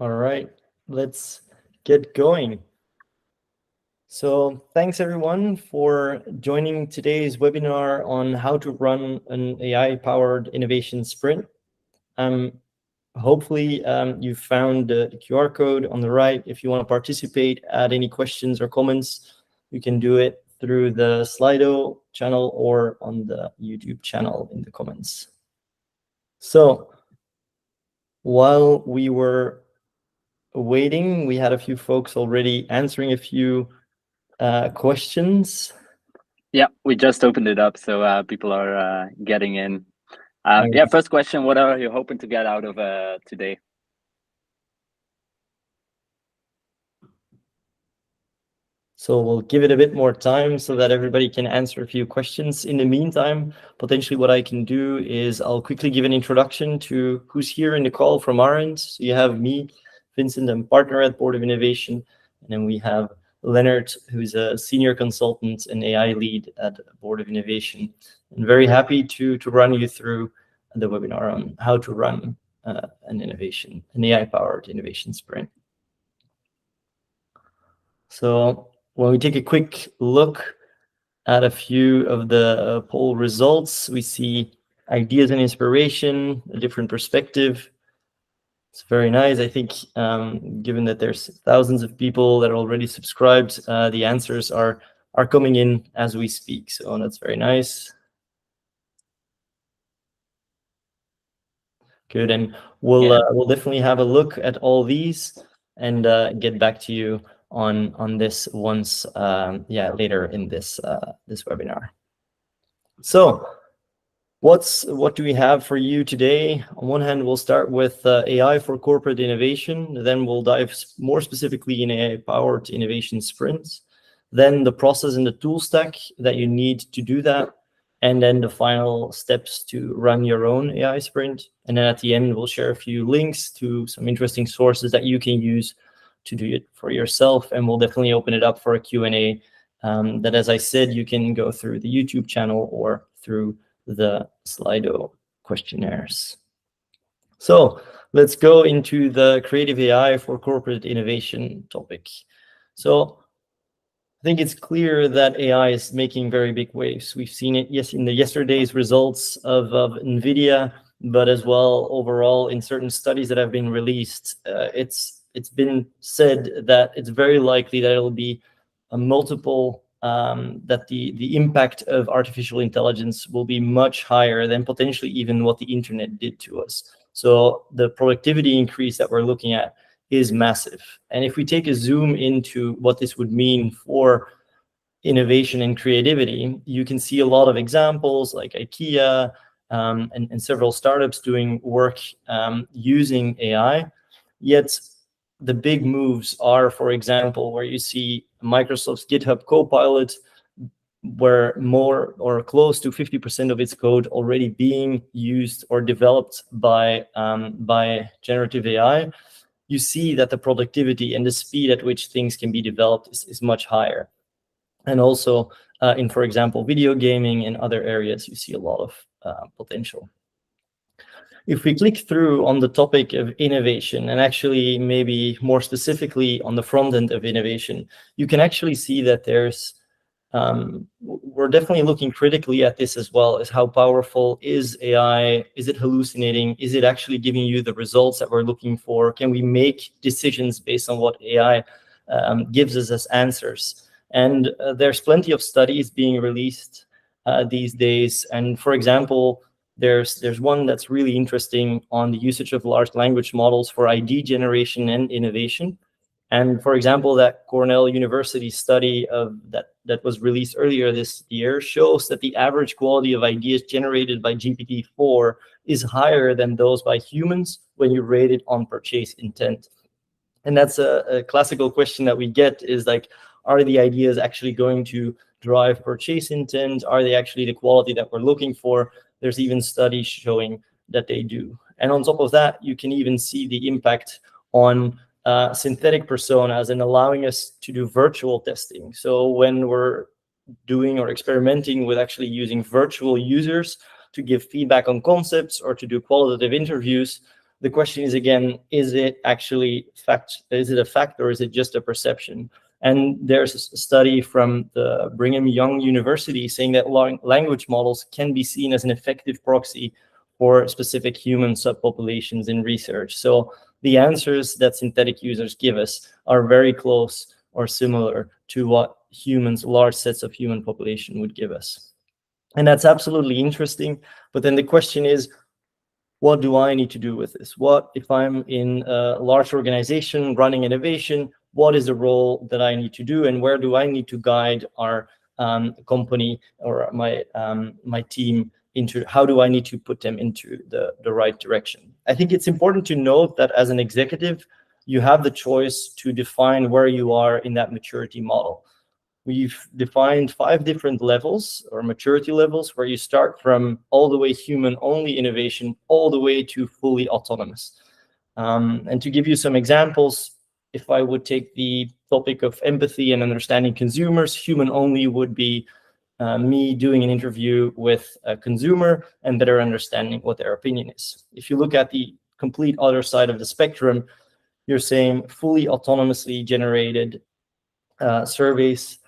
All right, let's get going. So thanks everyone for joining today's webinar on how to run an AI-powered innovation sprint. Hopefully you found the QR code on the right. If you want to participate, add any questions or comments, you can do it through the Slido channel or on the YouTube channel in the comments. So while we were waiting, we had a few folks already answering a few questions. Yeah, we just opened it up, so people are getting in. Yeah, first question, what are you hoping to get out of today? So we'll give it a bit more time so that everybody can answer a few questions. In the meantime, potentially what I can do is I'll quickly give an introduction to who's here in the call from our end. So you have me, Vincent, I'm partner at Board of Innovation. And then we have Leonard, who's a senior consultant and AI lead at Board of Innovation. And very happy to run you through the webinar on how to run an AI-powered innovation sprint. So when we take a quick look at a few of the poll results, we see ideas and inspiration, a different perspective. It's very nice. I think given that there's thousands of people that are already subscribed, the answers are coming in as we speak. So that's very nice. Good, and we'll definitely have a look at all these and get back to you on this once later in this this webinar. So what do we have for you today? On one hand, we'll start with AI for corporate innovation. Then we'll dive more specifically in AI-powered innovation sprints. Then the process and the tool stack that you need to do that. And then the final steps to run your own AI sprint. And then at the end, we'll share a few links to some interesting sources that you can use to do it for yourself. And we'll definitely open it up for a Q&A that, as I said, you can go through the YouTube channel or through the Slido questionnaires. So let's go into the creative AI for corporate innovation topic. So I think it's clear that AI is making very big waves. We've seen it, yes, in the yesterday's results of NVIDIA, but as well overall in certain studies that have been released. It's been said that it's very likely that it'll be a multiple that the impact of artificial intelligence will be much higher than potentially even what the internet did to us. So the productivity increase that we're looking at is massive. And if we take a zoom into what this would mean for innovation and creativity, you can see a lot of examples like IKEA and several startups doing work using AI. Yet the big moves are, for example, where you see Microsoft's GitHub Copilot, where more or close to 50% of its code already being used or developed by generative AI. You see that the productivity and the speed at which things can be developed is much higher. And also in, for example, video gaming and other areas, you see a lot of potential. If we click through on the topic of innovation, and actually maybe more specifically on the front end of innovation, you can actually see that there's we're definitely looking critically at this as well, as how powerful is AI? Is it hallucinating? Is it actually giving you the results that we're looking for? Can we make decisions based on what AI gives us as answers? And there's plenty of studies being released these days. And for example, there's one that's really interesting on the usage of large language models for ID generation and innovation. And for example, that Cornell University study that was released earlier this year shows that the average quality of ideas generated by GPT-4 is higher than those by humans when you rate it on purchase intent. And that's a classical question that we get is like, are the ideas actually going to drive purchase intent? Are they actually the quality that we're looking for? There's even studies showing that they do. And on top of that, you can even see the impact on synthetic personas and allowing us to do virtual testing. So when we're doing or experimenting with actually using virtual users to give feedback on concepts or to do qualitative interviews, The question is, again, is it actually fact? Is it a fact, or is it just a perception? And there's a study from the Brigham Young University saying that language models can be seen as an effective proxy for specific human subpopulations in research. So the answers that synthetic users give us are very close or similar to what humans, large sets of human population would give us. And that's absolutely interesting. But then the question is, what do I need to do with this? What if I'm in a large organization running innovation? What is the role that I need to do, and where do I need to guide our company or my team into? How do I need to put them into the right direction? I think it's important to note that as an executive, you have the choice to define where you are in that maturity model. We've defined 5 different levels or maturity levels, where you start from all the way human-only innovation all the way to fully autonomous. And to give you some examples, if I would take the topic of empathy and understanding consumers, human-only would be me doing an interview with a consumer and better understanding what their opinion is. If you look at the complete other side of the spectrum, you're saying fully autonomously generated surveys.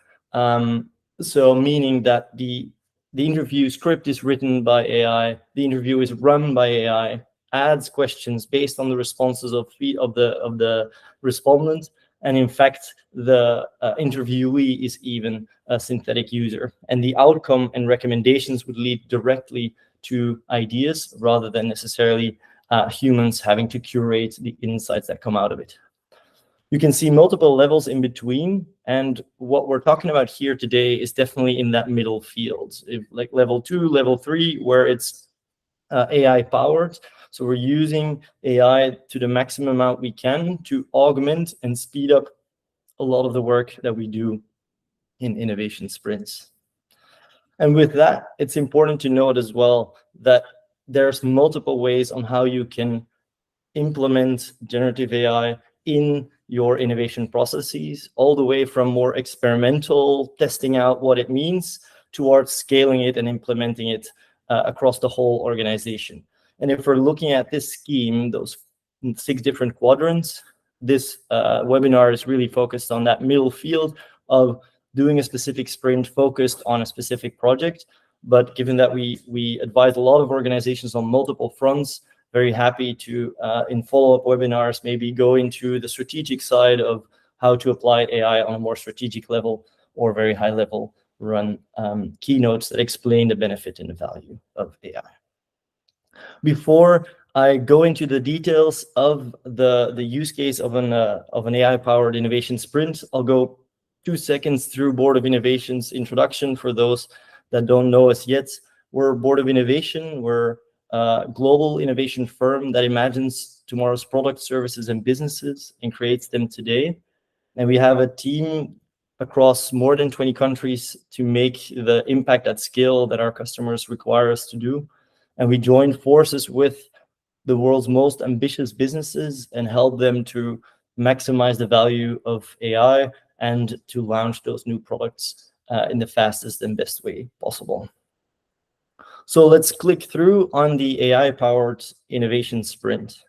So meaning that the interview script is written by AI, the interview is run by AI, adds questions based on the responses of the respondent, and in fact, the interviewee is even a synthetic user, and the outcome and recommendations would lead directly to ideas rather than necessarily humans having to curate the insights that come out of it. You can see multiple levels in between, and what we're talking about here today is definitely in that middle field, like level 2, level 3, where it's AI powered. So we're using AI to the maximum amount we can to augment and speed up a lot of the work that we do in innovation sprints. And with that, it's important to note as well that there's multiple ways on how you can implement generative AI in your innovation processes, all the way from more experimental testing out what it means towards scaling it and implementing it across the whole organization. And if we're looking at this scheme, those 6 different quadrants, this webinar is really focused on that middle field of doing a specific sprint focused on a specific project. But given that we advise a lot of organizations on multiple fronts, very happy to, in follow-up webinars, maybe go into the strategic side of how to apply AI on a more strategic level, or very high level run keynotes that explain the benefit and the value of AI. Before I go into the details of the use case of an AI-powered innovation sprint, I'll go 2 seconds through Board of Innovation's introduction for those that don't know us yet. We're Board of Innovation. We're a global innovation firm that imagines tomorrow's products, services, and businesses and creates them today. And we have a team across more than 20 countries to make the impact at scale that our customers require us to do. And we join forces with the world's most ambitious businesses and help them to maximize the value of AI and to launch those new products in the fastest and best way possible. So let's click through on the AI-powered innovation sprint.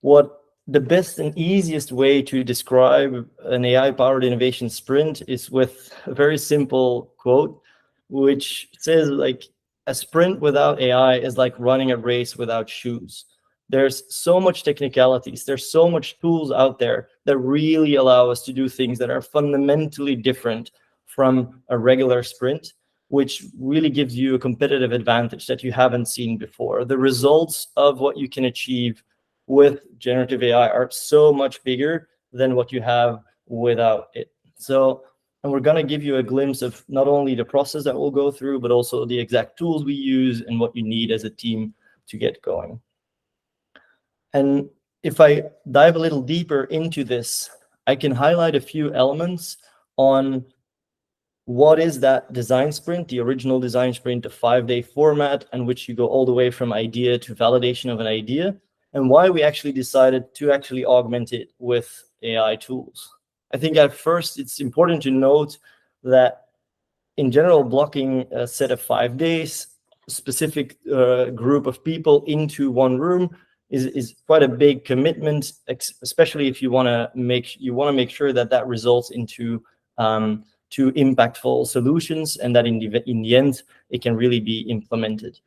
What the best and easiest way to describe an AI-powered innovation sprint is with a very simple quote, which says, like, a sprint without AI is like running a race without shoes. There's so much technicalities, there's so much tools out there that really allow us to do things that are fundamentally different from a regular sprint, which really gives you a competitive advantage that you haven't seen before. The results of what you can achieve with generative AI are so much bigger than what you have without it. So, and we're going to give you a glimpse of not only the process that we'll go through, but also the exact tools we use and what you need as a team to get going. And if I dive a little deeper into this, I can highlight a few elements on what is that design sprint, the original design sprint, a 5-day format in which you go all the way from idea to validation of an idea, and why we actually decided to actually augment it with AI tools. I think at first it's important to note that in general, blocking a set of 5 days specific group of people into one room is quite a big commitment, especially if you want to make sure that that results into to impactful solutions, and that in the end it can really be implemented.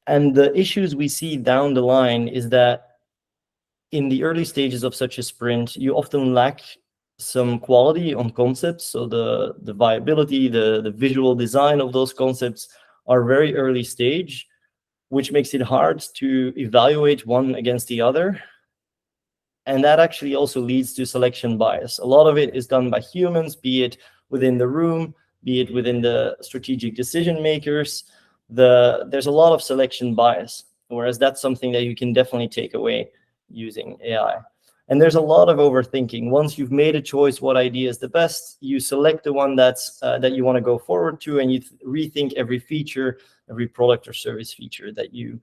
And the issues we see down the line is that in the early stages of such a sprint, you often lack some quality on concepts. So the viability, the visual design of those concepts are very early stage, which makes it hard to evaluate one against the other. And that actually also leads to selection bias. A lot of it is done by humans, be it within the room, be it within the strategic decision makers. There's a lot of selection bias, whereas that's something that you can definitely take away using AI. And there's a lot of overthinking. Once you've made a choice, what idea is the best, you select the one that's that you want to go forward to, and you rethink every feature, every product or service feature that you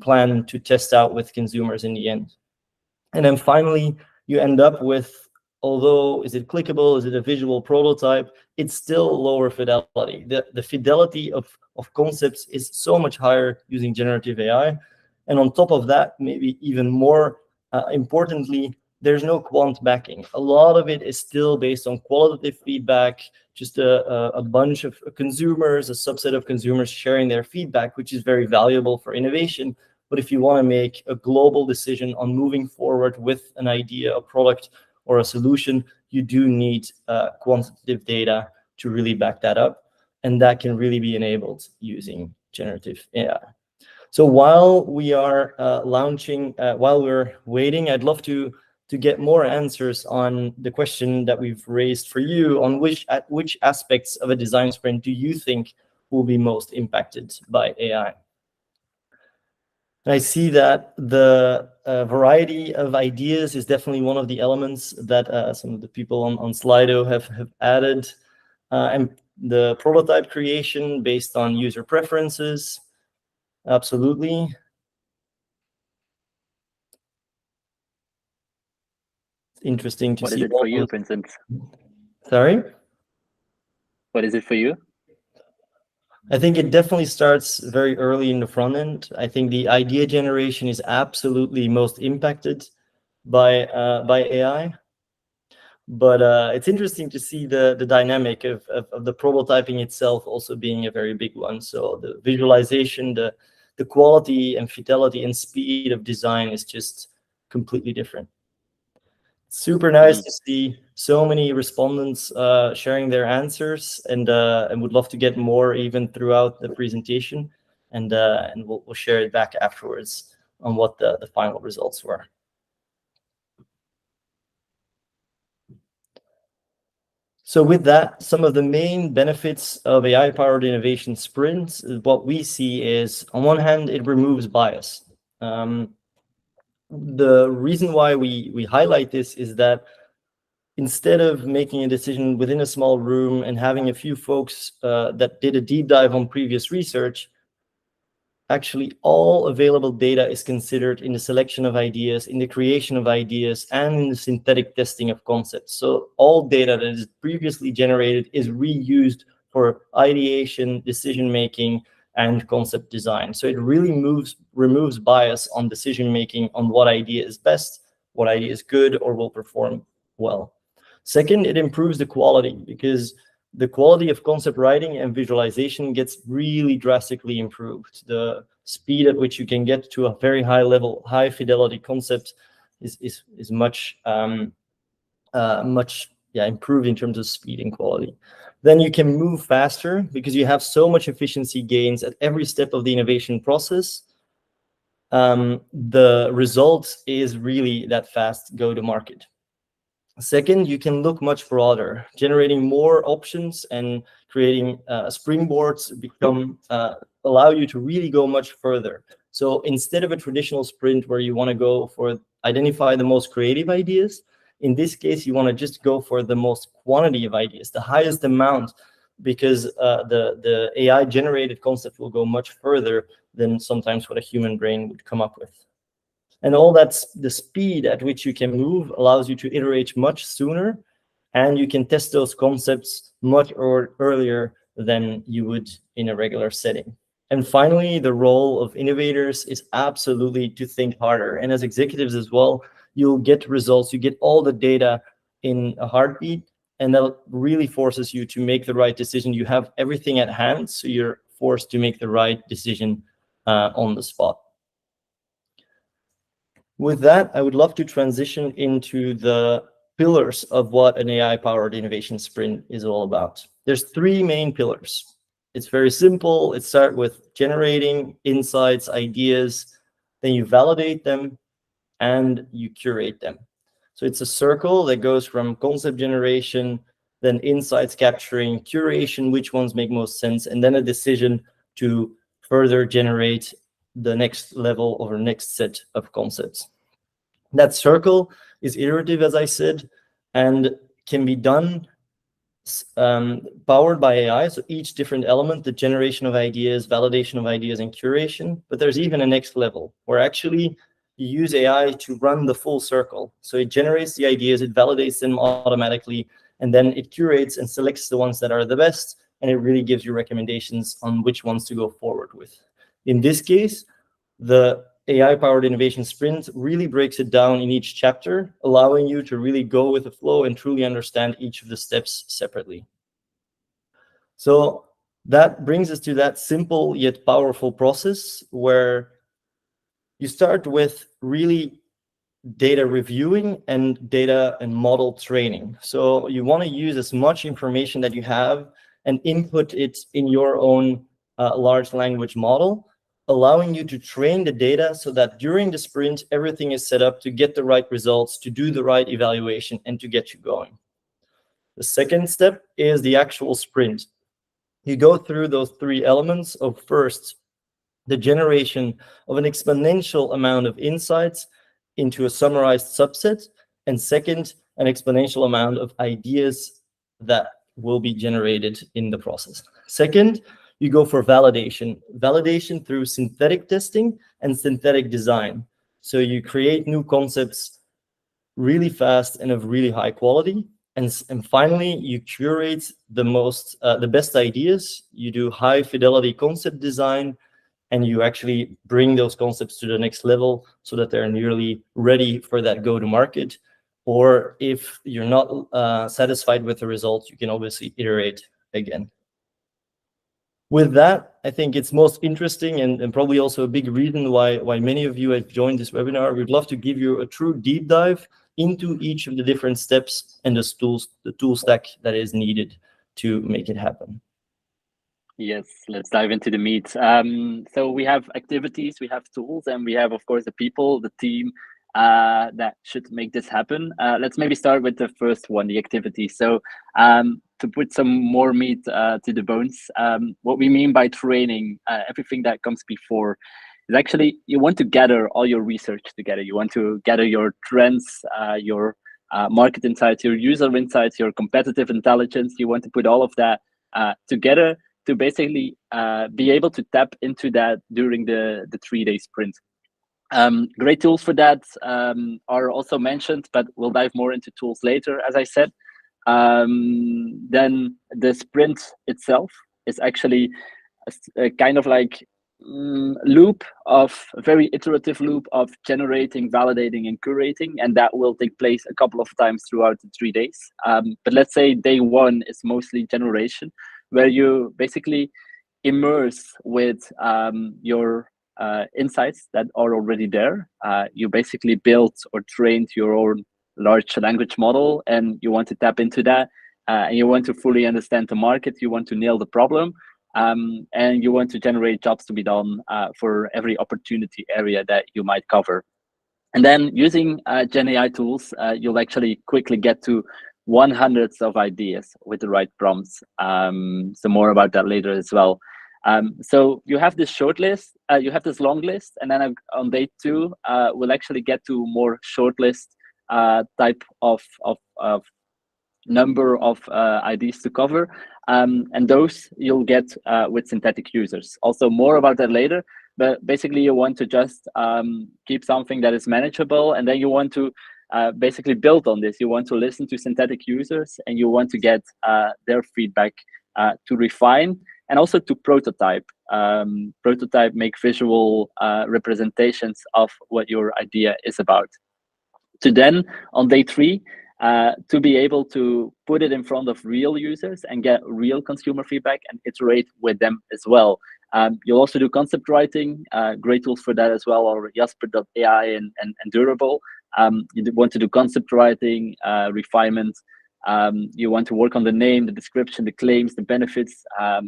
plan to test out with consumers in the end. And then finally, you end up with, although is it clickable, is it a visual prototype, it's still lower fidelity. The fidelity of concepts is so much higher using generative AI. And on top of that, maybe even more importantly, there's no quant backing. A lot of it is still based on qualitative feedback, just a bunch of consumers, a subset of consumers sharing their feedback, which is very valuable for innovation. But if you want to make a global decision on moving forward with an idea, a product, or a solution, you do need quantitative data to really back that up. And that can really be enabled using generative AI. So while we are while we're waiting, I'd love to get more answers on the question that we've raised for you on which aspects of a design sprint do you think will be most impacted by AI? And I see that the variety of ideas is definitely one of the elements that some of the people on Slido have added. And the prototype creation based on user preferences, absolutely. Interesting to see. What is it for you, Vincent? Sorry? What is it for you? I think it definitely starts very early in the front end. I think the idea generation is absolutely most impacted by AI. But it's interesting to see the dynamic of the prototyping itself also being a very big one. So the visualization, the quality and fidelity and speed of design is just completely different. Super nice to see so many respondents sharing their answers, and would love to get more even throughout the presentation, and we'll share it back afterwards on what the final results were. So with that, some of the main benefits of AI-powered innovation sprints, what we see is, on one hand, it removes bias. The reason why we highlight this is that instead of making a decision within a small room and having a few folks that did a deep dive on previous research, actually all available data is considered in the selection of ideas, in the creation of ideas, and in the synthetic testing of concepts. So all data that is previously generated is reused for ideation, decision-making, and concept design. So it really removes bias on decision-making on what idea is best, what idea is good or will perform well. Second, it improves the quality, because the quality of concept writing and visualization gets really drastically improved. The speed at which you can get to a very high level, high fidelity concept is much improved in terms of speed and quality. Then you can move faster because you have so much efficiency gains at every step of the innovation process. The result is really that fast go to market. Second, you can look much broader, generating more options and creating springboards allow you to really go much further. So instead of a traditional sprint where you want to go for identify the most creative ideas, in this case, you want to just go for the most quantity of ideas, the highest amount, because the AI generated concept will go much further than sometimes what a human brain would come up with. And all that's the speed at which you can move allows you to iterate much sooner, and you can test those concepts much earlier than you would in a regular setting. And finally, the role of innovators is absolutely to think harder. And as executives as well, you'll get results, you get all the data in a heartbeat, and that really forces you to make the right decision. You have everything at hand, so you're forced to make the right decision on the spot. With that, I would love to transition into the pillars of what an AI-powered innovation sprint is all about. There's three main pillars. It's very simple. It starts with generating insights, ideas, then you validate them, and you curate them. So it's a circle that goes from concept generation, then insights capturing, curation, which ones make most sense, and then a decision to further generate the next level or next set of concepts. That circle is iterative, as I said, and can be done powered by AI. So each different element, the generation of ideas, validation of ideas, and curation. But there's even a next level where actually you use AI to run the full circle. So it generates the ideas, it validates them automatically, and then it curates and selects the ones that are the best, and it really gives you recommendations on which ones to go forward with. In this case, the AI-powered innovation sprint really breaks it down in each chapter, allowing you to really go with the flow and truly understand each of the steps separately. So that brings us to that simple yet powerful process where you start with really data reviewing and data and model training. So you want to use as much information that you have and input it in your own large language model, allowing you to train the data so that during the sprint, everything is set up to get the right results, to do the right evaluation, and to get you going. The second step is the actual sprint. You go through those three elements of first, the generation of an exponential amount of insights into a summarized subset, and second, an exponential amount of ideas that will be generated in the process. Second, you go for validation through synthetic testing and synthetic design. So you create new concepts really fast and of really high quality. And finally, you curate the best ideas. You do high fidelity concept design, and you actually bring those concepts to the next level so that they're nearly ready for that go-to-market. Or if you're not satisfied with the results, you can obviously iterate again. With that, I think it's most interesting and probably also a big reason why many of you have joined this webinar. We'd love to give you a true deep dive into each of the different steps and the tool stack that is needed to make it happen. Yes, let's dive into the meat. So we have activities, we have tools, and we have, of course, the people, the team that should make this happen. Let's maybe start with the first one, the activity. So to put some more meat to the bones, what we mean by training, everything that comes before, is actually you want to gather all your research together. You want to gather your trends, your market insights, your user insights, your competitive intelligence. You want to put all of that together to basically be able to tap into that during the 3-day sprint. Great tools for that are also mentioned, but we'll dive more into tools later, as I said. Then the sprint itself is actually a kind of like loop of a very iterative loop of generating, validating, and curating, and that will take place a couple of times throughout the 3 days. But let's say day one is mostly generation, where you basically immerse with your insights that are already there. You basically built or trained your own large language model, and you want to tap into that, and you want to fully understand the market. You want to nail the problem, and you want to generate jobs to be done for every opportunity area that you might cover. And then using Gen AI tools, you'll actually quickly get to 100s of ideas with the right prompts. So more about that later as well. So you have this short list, you have this long list, and then on day two, we'll actually get to more short list type of number of IDs to cover. And those you'll get with synthetic users. Also more about that later, but basically you want to just keep something that is manageable, and then you want to basically build on this. You want to listen to synthetic users, and you want to get their feedback to refine. and also to prototype. Prototype, make visual representations of what your idea is about. To then, on day 3, to be able to put it in front of real users and get real consumer feedback and iterate with them as well. You'll also do concept writing, great tools for that as well, or Jasper.ai and Durable. You want to do concept writing, refinement. You want to work on the name, the description, the claims, the benefits,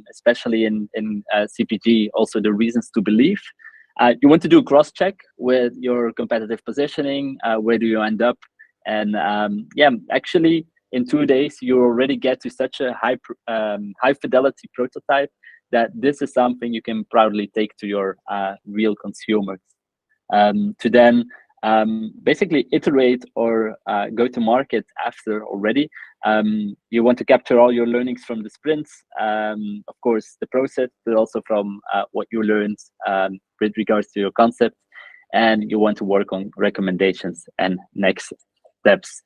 especially in CPG, also the reasons to believe. You want to do cross-check with your competitive positioning, where do you end up? And yeah, actually in 2 days, you already get to such a high fidelity prototype that this is something you can proudly take to your real consumers. To then basically iterate or go to market after already. You want to capture all your learnings from the sprints, of course, the process, but also from what you learned with regards to your concept. And you want to work on recommendations and next steps.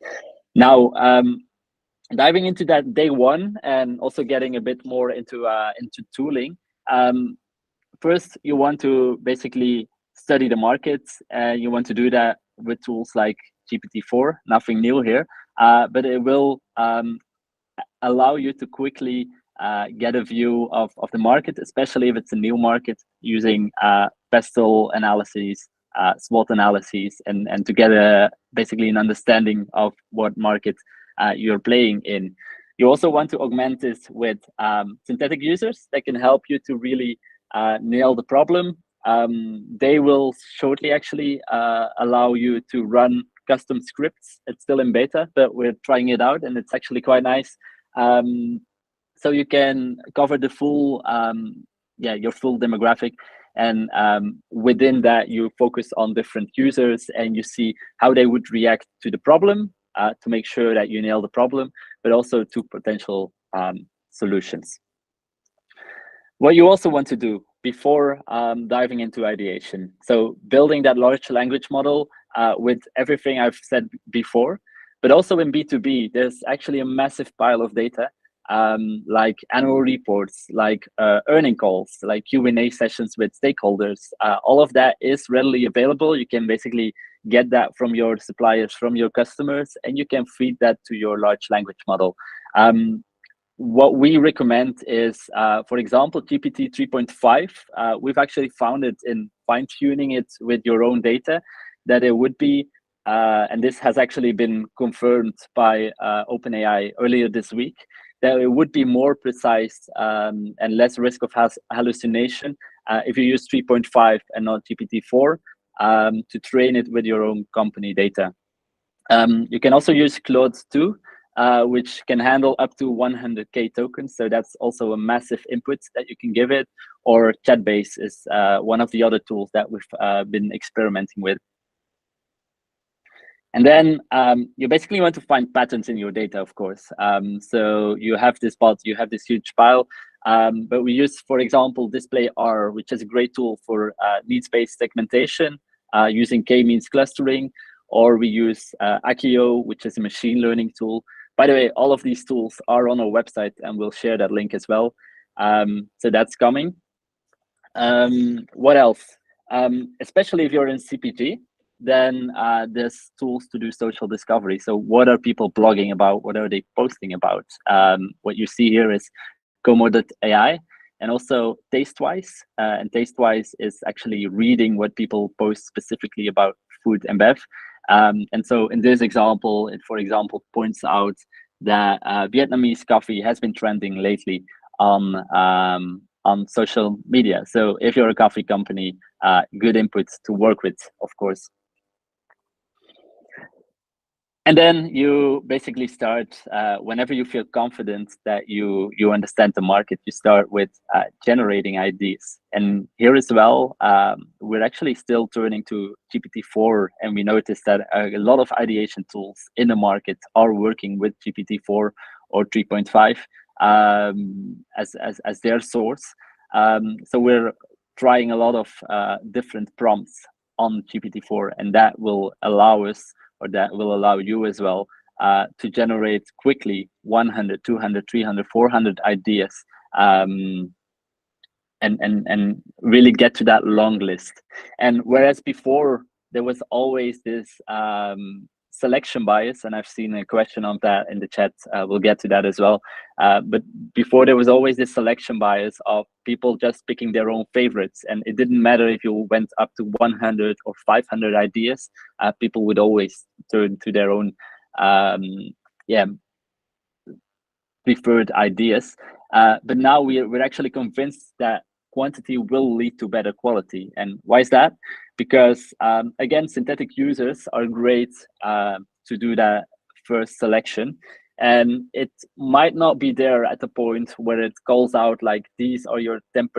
Now, diving into that day 1 and also getting a bit more into tooling. First, you want to basically study the market, and you want to do that with tools like GPT-4. Nothing new here, but it will allow you to quickly get a view of the market, especially if it's a new market, using pestle analyses, SWOT analyses, and to get basically an understanding of what market you're playing in. You also want to augment this with synthetic users that can help you to really nail the problem. They will shortly actually allow you to run custom scripts. It's still in beta, but we're trying it out and it's actually quite nice. So you can cover the full, your full demographic. And within that, you focus on different users and you see how they would react to the problem to make sure that you nail the problem, but also to potential solutions. What you also want to do before diving into ideation. So building that large language model with everything I've said before, but also in B2B, there's actually a massive pile of data, like annual reports, like earning calls, like Q&A sessions with stakeholders. All of that is readily available. You can basically get that from your suppliers, from your customers, and you can feed that to your large language model. What we recommend is, for example, GPT 3.5. We've actually found it in fine-tuning it with your own data, that it would be, and this has actually been confirmed by OpenAI earlier this week, that it would be more precise and less risk of hallucination if you use 3.5 and not GPT-4 to train it with your own company data. You can also use Claude 2, which can handle up to 100K tokens. So that's also a massive input that you can give it. Or Chatbase is one of the other tools that we've been experimenting with. And then you basically want to find patterns in your data, of course. So you have this bot, you have this huge pile, but we use, for example, Display R, which is a great tool for needs-based segmentation using k-means clustering, or we use Akio, which is a machine learning tool. By the way, all of these tools are on our website, and we'll share that link as well. So that's coming. What else? Especially if you're in CPG, then there's tools to do social discovery. So what are people blogging about? What are they posting about? What you see here is Como.ai and also Tastewise. And Tastewise is actually reading what people post specifically about food and bev. And so in this example, it, for example, points out that Vietnamese coffee has been trending lately on social media. So if you're a coffee company, good inputs to work with, of course. And then you basically start, whenever you feel confident that you understand the market, you start with generating ideas. And here as well, we're actually still turning to GPT-4, and we noticed that a lot of ideation tools in the market are working with GPT-4 or 3.5 as their source. So we're trying a lot of different prompts on GPT-4, and that will allow us, or that will allow you as well, to generate quickly 100, 200, 300, 400 ideas and really get to that long list. And whereas before there was always this selection bias, and I've seen a question on that in the chat, we'll get to that as well, but before there was always this selection bias of people just picking their own favorites, and it didn't matter if you went up to 100 or 500 ideas, people would always turn to their own yeah, preferred ideas. But now we're actually convinced that quantity will lead to better quality. And why is that? Because again, synthetic users are great to do that first selection. And it might not be there at the point where it calls out like, these are your 10%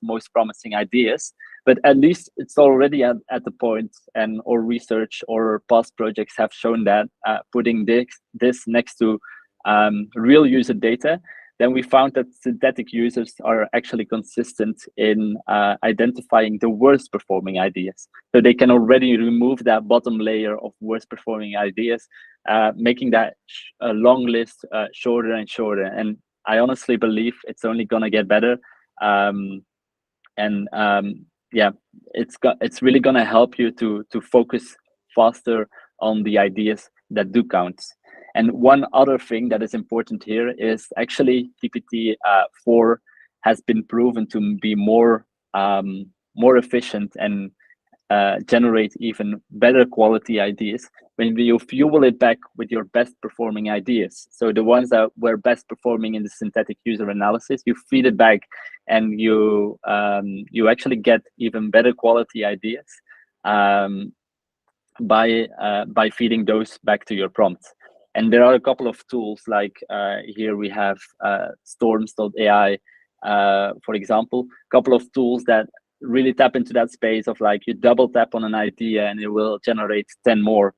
most promising ideas, but at least it's already at the point, and or research or past projects have shown that putting this next to real user data, then we found that synthetic users are actually consistent in identifying the worst performing ideas. So they can already remove that bottom layer of worst performing ideas, making that long list shorter and shorter. And I honestly believe it's only gonna get better. Yeah, it's really gonna help you to focus faster on the ideas that do count. And one other thing that is important here is actually GPT-4 has been proven to be more efficient and generate even better quality ideas when you fuel it back with your best performing ideas. So the ones that were best performing in the synthetic user analysis, you feed it back, and you actually get even better quality ideas by feeding those back to your prompt. And there are a couple of tools, like here we have storms.ai, for example, a couple of tools that really tap into that space of like, you double tap on an idea and it will generate 10 more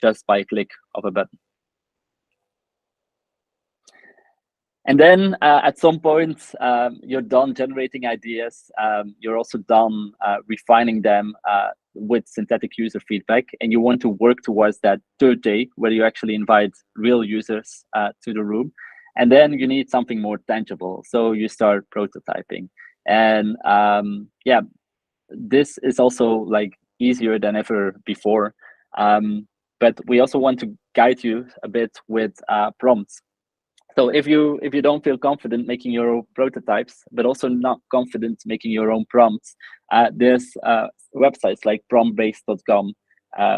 just by a click of a button. And then at some point, you're done generating ideas. You're also done refining them with synthetic user feedback. And you want to work towards that third day where you actually invite real users to the room. And then you need something more tangible. So you start prototyping. And yeah, this is also like easier than ever before. But we also want to guide you a bit with prompts. So if you don't feel confident making your own prototypes, but also not confident making your own prompts, there's websites like promptbase.com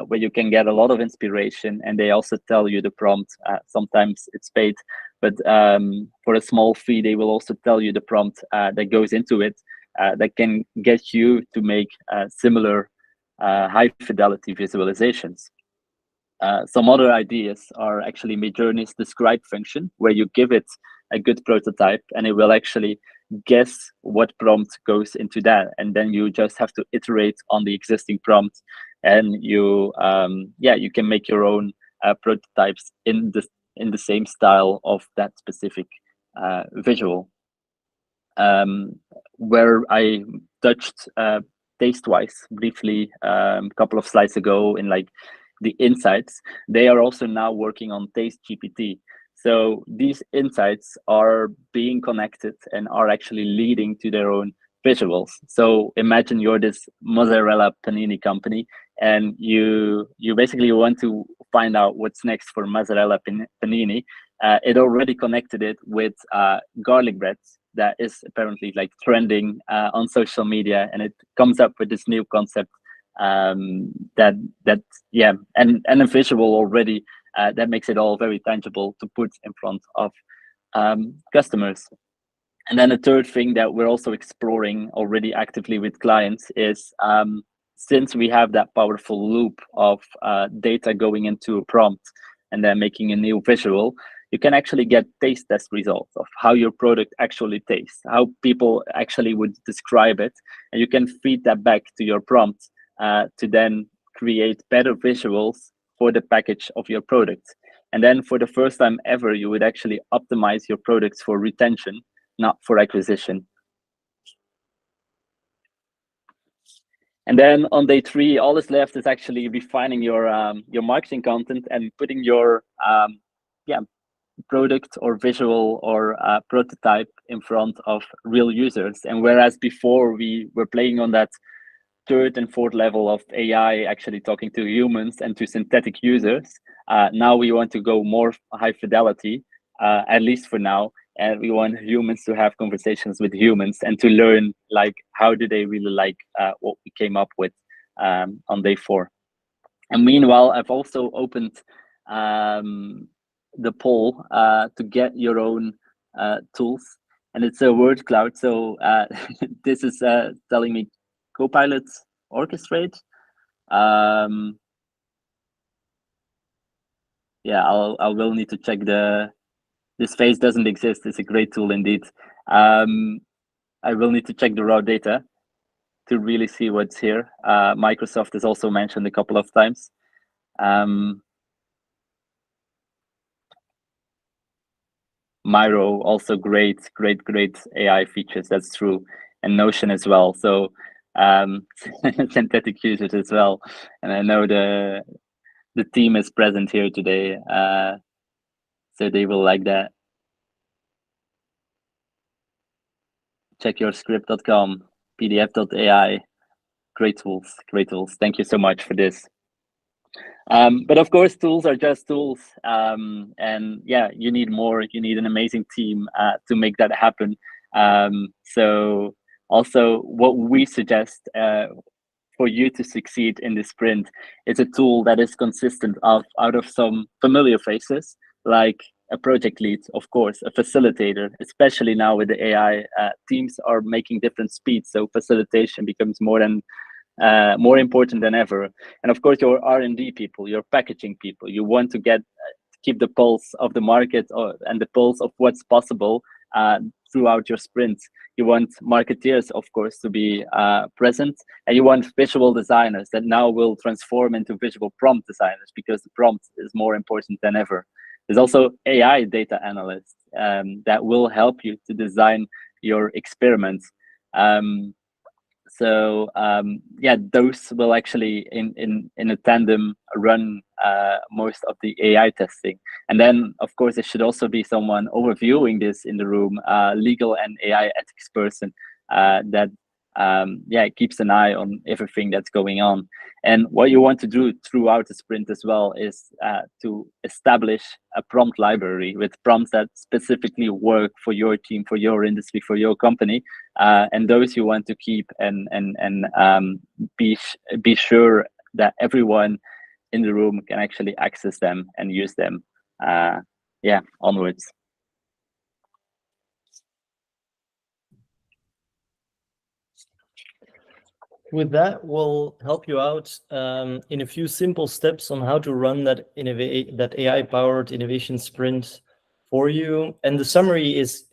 where you can get a lot of inspiration, and they also tell you the prompt. Sometimes it's paid, but for a small fee, they will also tell you the prompt that goes into it that can get you to make similar high fidelity visualizations. Some other ideas are actually Midjourney's describe function, where you give it a good prototype and it will actually guess what prompt goes into that, and then you just have to iterate on the existing prompt, and you you can make your own prototypes in the same style of that specific visual. Where I touched taste-wise briefly a couple of slides ago in like the insights, they are also now working on Taste GPT. So these insights are being connected and are actually leading to their own visuals. So imagine you're this mozzarella panini company, and you basically want to find out what's next for mozzarella panini. It already connected it with garlic bread that is apparently like trending on social media, and it comes up with this new concept that and a visual already that makes it all very tangible to put in front of customers. And then the third thing that we're also exploring already actively with clients is since we have that powerful loop of data going into a prompt and then making a new visual, you can actually get taste test results of how your product actually tastes, how people actually would describe it, and you can feed that back to your prompt to then create better visuals for the package of your product. And then for the first time ever, you would actually optimize your products for retention, not for acquisition. And then on day 3, all that's left is actually refining your marketing content and putting your product or visual or prototype in front of real users. And whereas before we were playing on that third and fourth level of AI actually talking to humans and to synthetic users, now we want to go more high fidelity, at least for now. And we want humans to have conversations with humans and to learn, like, how do they really like what we came up with on day 4. And meanwhile, I've also opened the poll to get your own tools, and it's a word cloud. So this is telling me Copilot orchestrate. Yeah, I will need to check this phase doesn't exist. It's a great tool indeed. I will need to check the raw data to really see what's here. Microsoft is also mentioned a couple of times. Miro, also great AI features. That's true, and Notion as well. So synthetic users as well. And I know the team is present here today, so they will like that. Checkyourscript.com, pdf.ai. Great tools. Thank you so much for this. But of course, tools are just tools, and yeah, you need more. You need an amazing team to make that happen. So also, what we suggest for you to succeed in this sprint is a tool that is consistent out of some familiar faces, like a project lead, of course, a facilitator. Especially now with the AI, teams are making different speeds, so facilitation becomes more important than ever. And of course, your R&D people, your packaging people, you want to keep the pulse of the market and the pulse of what's possible throughout your sprints. You want marketeers, of course, to be present, and you want visual designers that now will transform into visual prompt designers, because the prompt is more important than ever. There's also AI data analysts that will help you to design your experiments. So yeah, those will actually in a tandem run most of the AI testing. And then of course there should also be someone overviewing this in the room, legal and AI ethics person that yeah, keeps an eye on everything that's going on. And what you want to do throughout the sprint as well is to establish a prompt library with prompts that specifically work for your team, for your industry, for your company, and those you want to keep and be sure that everyone in the room can actually access them and use them. Yeah, onwards. With that, we'll help you out in a few simple steps on how to run that AI-powered innovation sprint for you. And the summary is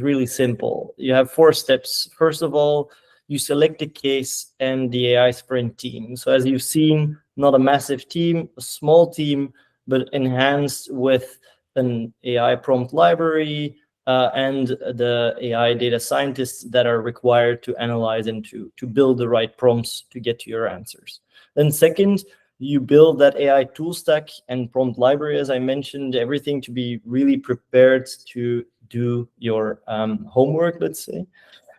really simple. You have 4 steps. First of all, you select the case and the AI sprint team. So as you've seen, not a massive team, a small team, but enhanced with an AI prompt library, and the AI data scientists that are required to analyze and to build the right prompts to get to your answers. Then second, you build that AI tool stack and prompt library, as I mentioned, everything to be really prepared to do your homework, let's say.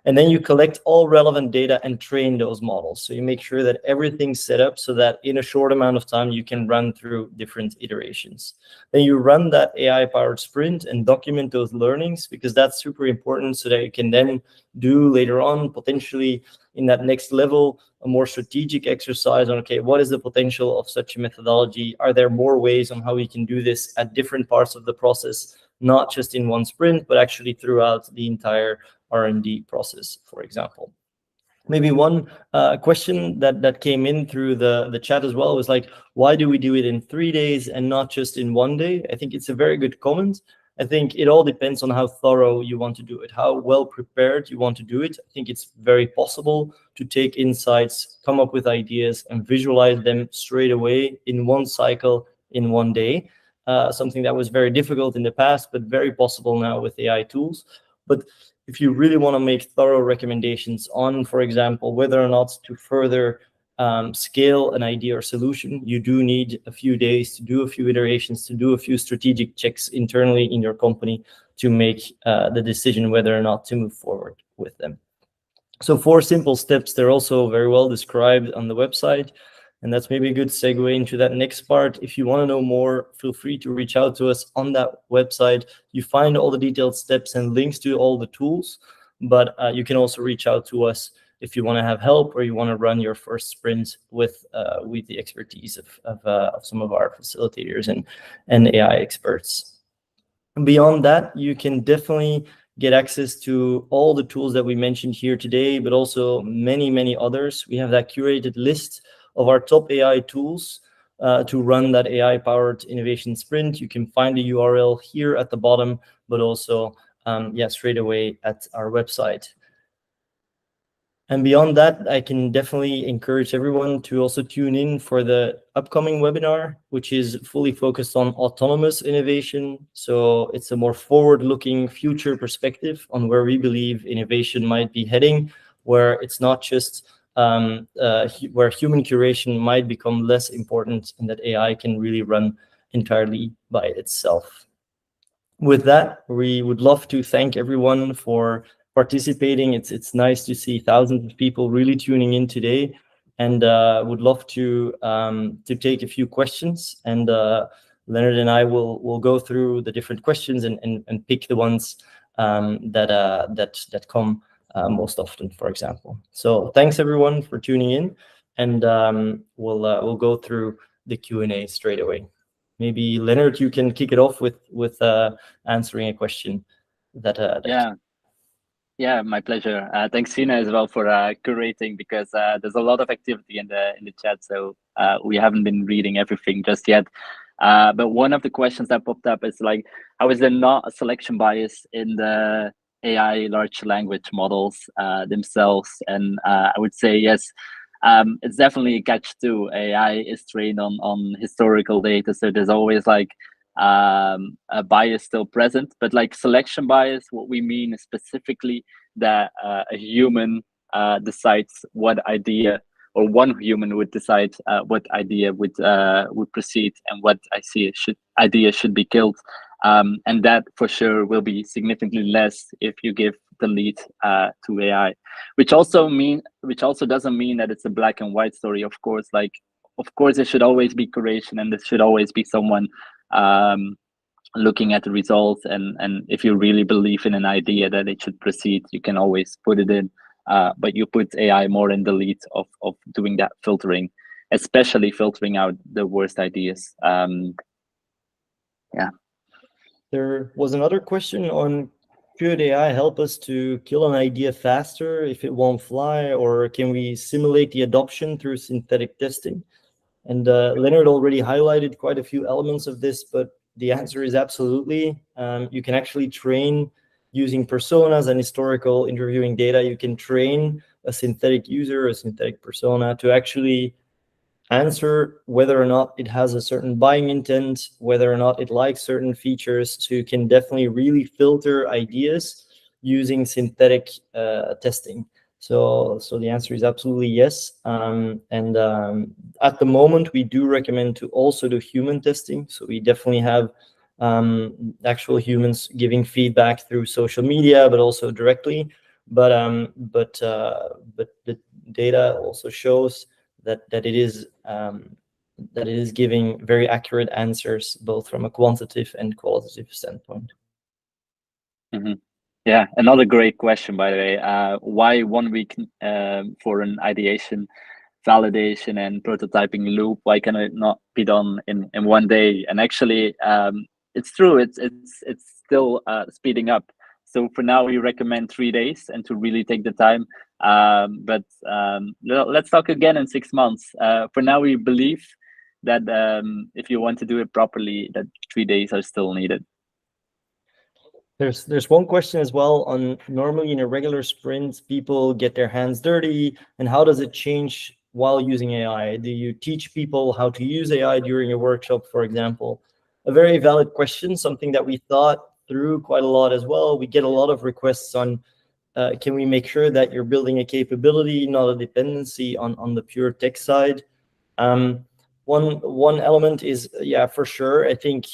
And then you collect all relevant data and train those models. So you make sure that everything's set up so that in a short amount of time, you can run through different iterations. Then you run that AI-powered sprint and document those learnings, because that's super important, so that you can then do later on, potentially in that next level, a more strategic exercise on, okay, what is the potential of such a methodology? Are there more ways on how we can do this at different parts of the process, not just in one sprint, but actually throughout the entire R&D process, for example. Maybe one question that came in through the chat as well was like, why do we do it in 3 days and not just in 1 day? I think it's a very good comment. I think it all depends on how thorough you want to do it, how well prepared you want to do it. I think it's very possible to take insights, come up with ideas, and visualize them straight away in one cycle, in 1 day. Something that was very difficult in the past, but very possible now with AI tools. But if you really want to make thorough recommendations on, for example, whether or not to further scale an idea or solution, you do need a few days to do a few iterations, to do a few strategic checks internally in your company to make the decision whether or not to move forward with them. So 4 simple steps, they're also very well described on the website. And that's maybe a good segue into that next part. If you want to know more, feel free to reach out to us on that website. You find all the detailed steps and links to all the tools, but you can also reach out to us if you want to have help or you want to run your first sprint with the expertise of some of our facilitators and AI experts. Beyond that, you can definitely get access to all the tools that we mentioned here today, but also many, many others. We have that curated list of our top AI tools to run that AI-powered innovation sprint. You can find the URL here at the bottom, but also straight away at our website. And beyond that, I can definitely encourage everyone to also tune in for the upcoming webinar, which is fully focused on autonomous innovation. So it's a more forward-looking future perspective on where we believe innovation might be heading, where it's not just where human curation might become less important and that AI can really run entirely by itself. With that, we would love to thank everyone for participating. It's nice to see thousands of people really tuning in today, and would love to take a few questions. And Leonard and I will go through the different questions and pick the ones that come most often, for example. So thanks everyone for tuning in, and we'll go through the Q&A straight away. Maybe Leonard, you can kick it off with answering a question that. Yeah, my pleasure. Thanks, Sina, as well for curating, because there's a lot of activity in the chat, so we haven't been reading everything just yet. But one of the questions that popped up is like, how is there not a selection bias in the AI large language models themselves? And I would say yes. It's definitely a catch too. AI is trained on historical data, so there's always like a bias still present. But like selection bias, what we mean is specifically that a human decides what idea, or one human would decide what idea would proceed and what idea should be killed. And that for sure will be significantly less if you give the lead to AI, which also doesn't mean that it's a black and white story. Of course, there should always be curation, and there should always be someone looking at the results. And if you really believe in an idea that it should proceed, you can always put it in. But you put AI more in the lead of doing that filtering, especially filtering out the worst ideas. Yeah. There was another question on, could AI help us to kill an idea faster if it won't fly, or can we simulate the adoption through synthetic testing? And Leonard already highlighted quite a few elements of this, but the answer is absolutely. You can actually train using personas and historical interviewing data. You can train a synthetic user, a synthetic persona, to actually answer whether or not it has a certain buying intent, whether or not it likes certain features. So you can definitely really filter ideas using synthetic testing. So the answer is absolutely yes. At the moment, we do recommend to also do human testing. So we definitely have actual humans giving feedback through social media, but also directly. But the data also shows that it is giving very accurate answers, both from a quantitative and qualitative standpoint. Mm-hmm. Yeah, another great question, by the way. Why 1 week for an ideation, validation, and prototyping loop? Why can it not be done in 1 day? And actually, it's true. It's still speeding up. So for now, we recommend 3 days and to really take the time. But let's talk again in 6 months. For now, we believe that if you want to do it properly, that 3 days are still needed. There's one question as well on, normally in a regular sprint, people get their hands dirty, and how does it change while using AI? Do you teach people how to use AI during a workshop, for example? A very valid question, something that we thought through quite a lot as well. We get a lot of requests on can we make sure that you're building a capability, not a dependency on the pure tech side? One element is, yeah, for sure, I think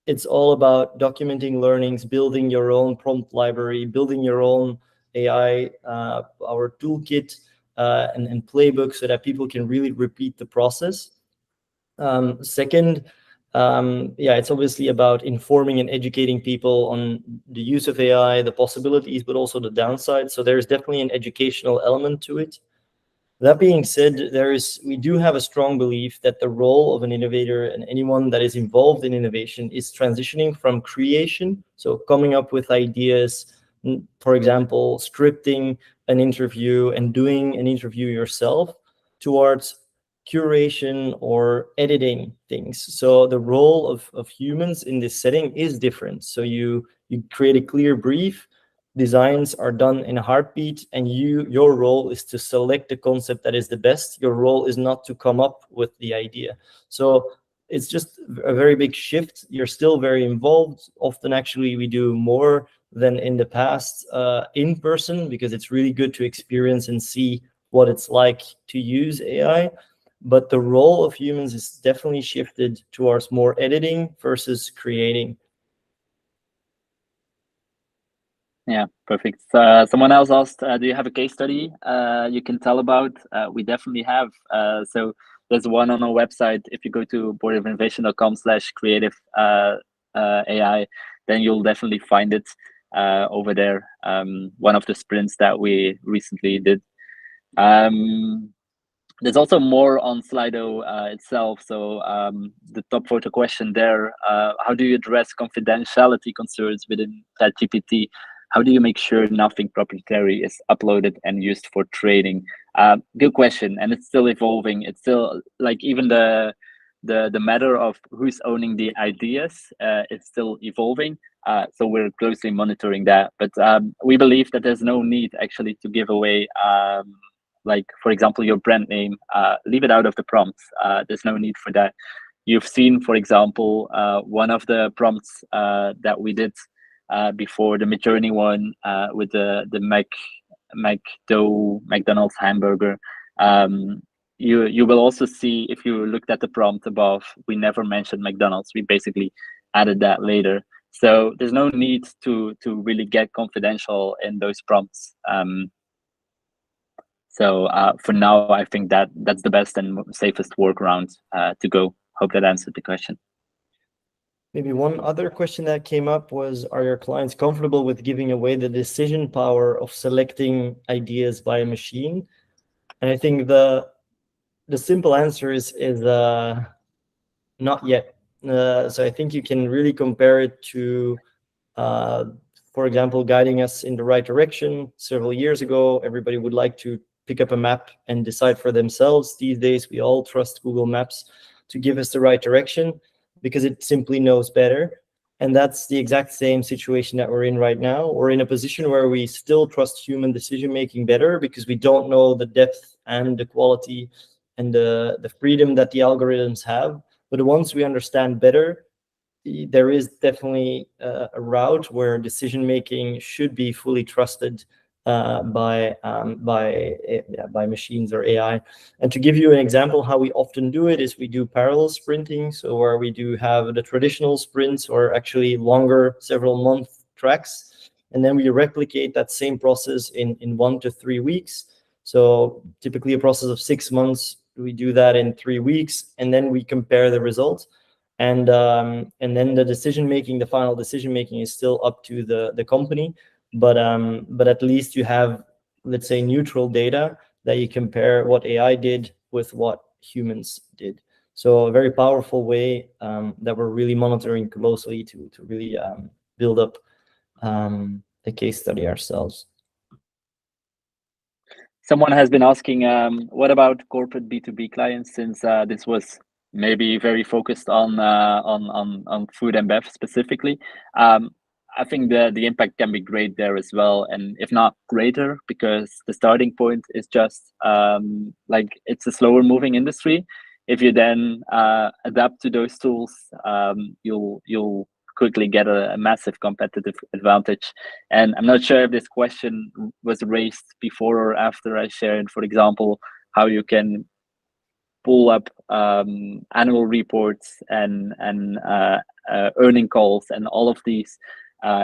it's all about documenting learnings, building your own prompt library, building your own AI, our toolkit, and playbook, so that people can really repeat the process. Second, yeah, it's obviously about informing and educating people on the use of AI, the possibilities, but also the downside. So there's definitely an educational element to it. That being said, we do have a strong belief that the role of an innovator and anyone that is involved in innovation is transitioning from creation, so coming up with ideas, for example, scripting an interview and doing an interview yourself, towards curation or editing things. So the role of humans in this setting is different. So you create a clear brief, designs are done in a heartbeat, and your role is to select the concept that is the best. Your role is not to come up with the idea. So it's just a very big shift. You're still very involved. Often, actually, we do more than in the past in person, because it's really good to experience and see what it's like to use AI. But the role of humans is definitely shifted towards more editing versus creating. Yeah, perfect. Someone else asked, do you have a case study you can tell about? We definitely have. So there's one on our website. If you go to boardofinnovation.com/creative AI, then you'll definitely find it over there. One of the sprints that we recently did. There's also more on Slido itself. So the top photo question there, how do you address confidentiality concerns within ChatGPT? How do you make sure nothing proprietary is uploaded and used for trading? Good question, and it's still evolving. It's still like even the matter of who's owning the ideas, it's still evolving. So we're closely monitoring that. But we believe that there's no need actually to give away like, for example, your brand name. Leave it out of the prompts. There's no need for that. You've seen, for example, one of the prompts that we did before, the Midjourney one, with the McDonald's hamburger. You will also see, if you looked at the prompt above, we never mentioned McDonald's. We basically added that later. So there's no need to really get confidential in those prompts. So for now, I think that's the best and safest workaround to go. Hope that answered the question. Maybe one other question that came up was, are your clients comfortable with giving away the decision power of selecting ideas by a machine? And I think the simple answer is not yet. So I think you can really compare it to, for example, guiding us in the right direction. Several years ago, everybody would like to pick up a map and decide for themselves. These days, we all trust Google Maps to give us the right direction, because it simply knows better. And that's the exact same situation that we're in right now. We're in a position where we still trust human decision-making better, because we don't know the depth and the quality and the freedom that the algorithms have. But once we understand better, there is definitely a route where decision-making should be fully trusted by machines or AI. And to give you an example, how we often do it is we do parallel sprinting. So where we do have the traditional sprints, or actually longer, several month tracks, and then we replicate that same process in 1 to 3 weeks. So typically a process of 6 months, we do that in 3 weeks, and then we compare the results. And then the final decision making is still up to the company. But at least you have, let's say, neutral data that you compare what AI did with what humans did. So a very powerful way that we're really monitoring closely to really build up the case study ourselves. Someone has been asking, what about corporate B2B clients, since this was maybe very focused on food and bev specifically. I think the impact can be great there as well, and if not greater, because the starting point is just like, it's a slower moving industry. If you then adapt to those tools, you'll quickly get a massive competitive advantage. And I'm not sure if this question was raised before or after I shared, for example, how you can pull up annual reports and earning calls and all of these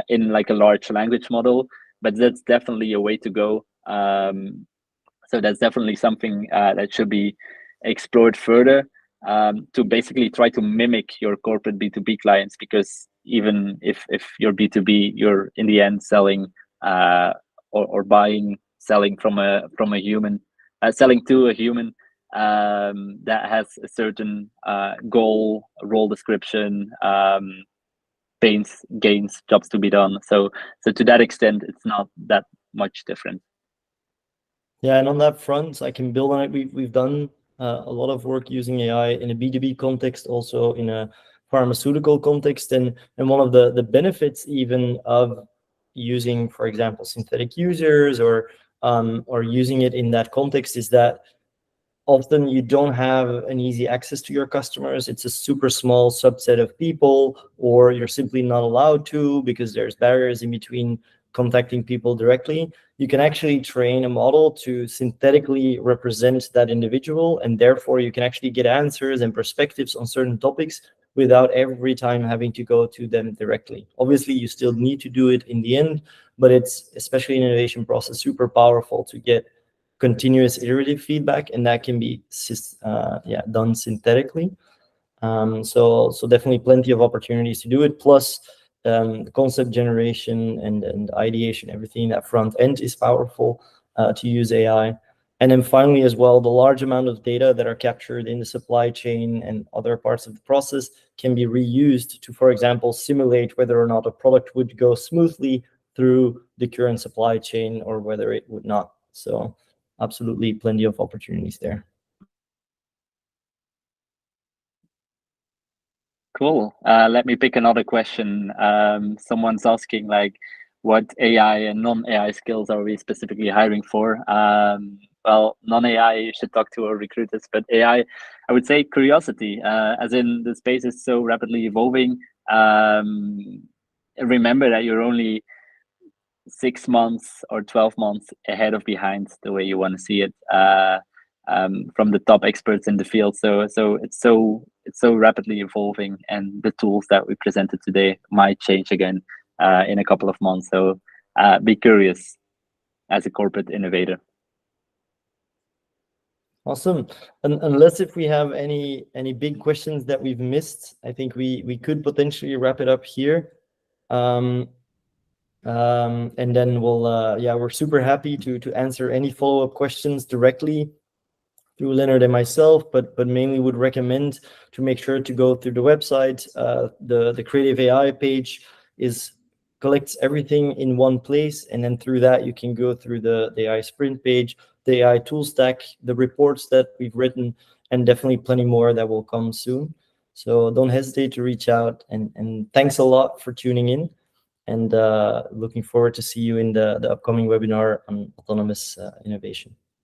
in like a large language model. But that's definitely a way to go. So that's definitely something that should be explored further, to basically try to mimic your corporate B2B clients, because even if you're B2B, you're in the end selling or buying, selling from a human, selling to a human that has a certain goal, role description, pains, gains, jobs to be done. So to that extent, it's not that much different. Yeah, and on that front, I can build on it. We've done a lot of work using AI in a B2B context, also in a pharmaceutical context, and one of the benefits even of using, for example, synthetic users or using it in that context is that often you don't have an easy access to your customers. It's a super small subset of people, or you're simply not allowed to because there's barriers in between contacting people directly. You can actually train a model to synthetically represent that individual, and therefore you can actually get answers and perspectives on certain topics without every time having to go to them directly. Obviously, you still need to do it in the end, but it's, especially in innovation process, super powerful to get continuous iterative feedback, and that can be done synthetically. So definitely plenty of opportunities to do it. Plus, concept generation and ideation, everything that front end is powerful to use AI. And then finally, as well, the large amount of data that are captured in the supply chain and other parts of the process can be reused to, for example, simulate whether or not a product would go smoothly through the current supply chain or whether it would not. So absolutely plenty of opportunities there. Cool. Let me pick another question. Someone's asking like, what AI and non-AI skills are we specifically hiring for? Well, non-AI, you should talk to our recruiters, but AI, I would say curiosity, as in the space is so rapidly evolving. Remember that you're only 6 months or 12 months ahead of behind the way you want to see it, from the top experts in the field. So it's so rapidly evolving, and the tools that we presented today might change again in a couple of months. So be curious as a corporate innovator. Awesome. And unless if we have any big questions that we've missed, I think we could potentially wrap it up here. And then we'll we're super happy to answer any follow-up questions directly through Leonard and myself, but mainly would recommend to make sure to go through the website. The Creative AI page collects everything in one place, and then through that you can go through the AI sprint page, the AI tool stack, the reports that we've written, and definitely plenty more that will come soon. So don't hesitate to reach out, and thanks a lot for tuning in, and looking forward to see you in the upcoming webinar on autonomous innovation.